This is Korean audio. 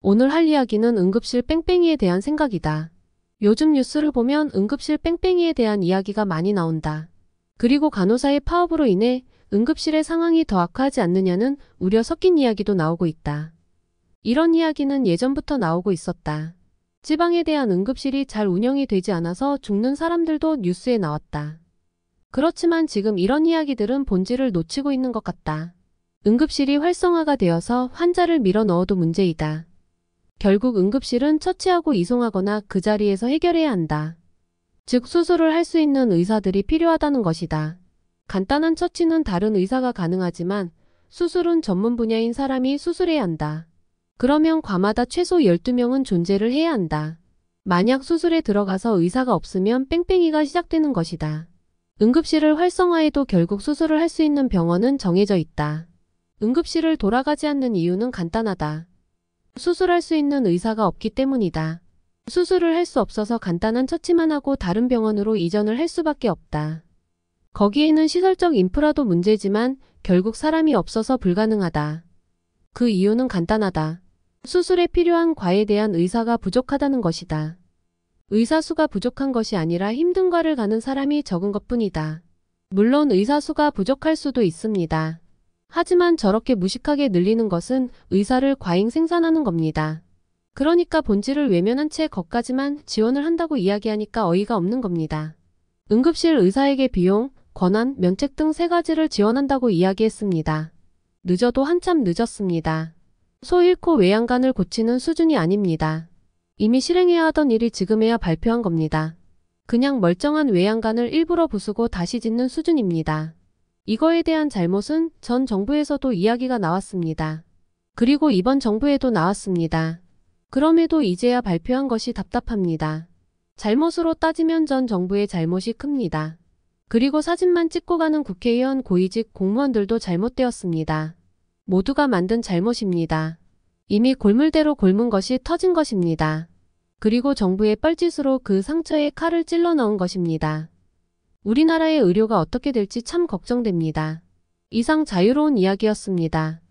오늘 할 이야기는 응급실 뺑뺑이에 대한 생각이다. 요즘 뉴스를 보면 응급실 뺑뺑이에 대한 이야기가 많이 나온다. 그리고 간호사의 파업으로 인해 응급실의 상황이 더 악화하지 않느냐는 우려 섞인 이야기도 나오고 있다. 이런 이야기는 예전부터 나오고 있었다. 지방에 대한 응급실이 잘 운영이 되지 않아서 죽는 사람들도 뉴스에 나왔다. 그렇지만 지금 이런 이야기들은 본질을 놓치고 있는 것 같다. 응급실이 활성화가 되어서 환자를 밀어 넣어도 문제이다. 결국 응급실은 처치하고 이송하거나 그 자리에서 해결해야 한다. 즉 수술을 할 수 있는 의사들이 필요하다는 것이다. 간단한 처치는 다른 의사가 가능하지만 수술은 전문 분야인 사람이 수술해야 한다. 그러면 과마다 최소 12명은 존재를 해야 한다. 만약 수술에 들어가서 의사가 없으면 뺑뺑이가 시작되는 것이다. 응급실을 활성화해도 결국 수술을 할 수 있는 병원은 정해져 있다. 응급실을 돌아가지 않는 이유는 간단하다. 수술할 수 있는 의사가 없기 때문이다. 수술을 할 수 없어서 간단한 처치만 하고 다른 병원으로 이전을 할 수밖에 없다. 거기에는 시설적 인프라도 문제지만 결국 사람이 없어서 불가능하다. 그 이유는 간단하다. 수술에 필요한 과에 대한 의사가 부족하다는 것이다. 의사 수가 부족한 것이 아니라 힘든 과를 가는 사람이 적은 것뿐이다. 물론 의사 수가 부족할 수도 있습니다. 하지만 저렇게 무식하게 늘리는 것은 의사를 과잉 생산하는 겁니다. 그러니까 본질을 외면한 채 거기까지만 지원을 한다고 이야기하니까 어이가 없는 겁니다. 응급실 의사에게 비용, 권한, 면책 등 3가지를 지원한다고 이야기했습니다. 늦어도 한참 늦었습니다. 소 잃고 외양간을 고치는 수준이 아닙니다. 이미 실행해야 하던 일이 지금에야 발표한 겁니다. 그냥 멀쩡한 외양간을 일부러 부수고 다시 짓는 수준입니다. 이거에 대한 잘못은 전 정부에서도 이야기가 나왔습니다. 그리고 이번 정부에도 나왔습니다. 그럼에도 이제야 발표한 것이 답답합니다. 잘못으로 따지면 전 정부의 잘못이 큽니다. 그리고 사진만 찍고 가는 국회의원 고위직 공무원들도 잘못되었습니다. 모두가 만든 잘못입니다. 이미 골물대로 골문 것이 터진 것입니다. 그리고 정부의 뻘짓으로 그 상처에 칼을 찔러 넣은 것입니다. 우리나라의 의료가 어떻게 될지 참 걱정됩니다. 이상 자유로운 이야기였습니다.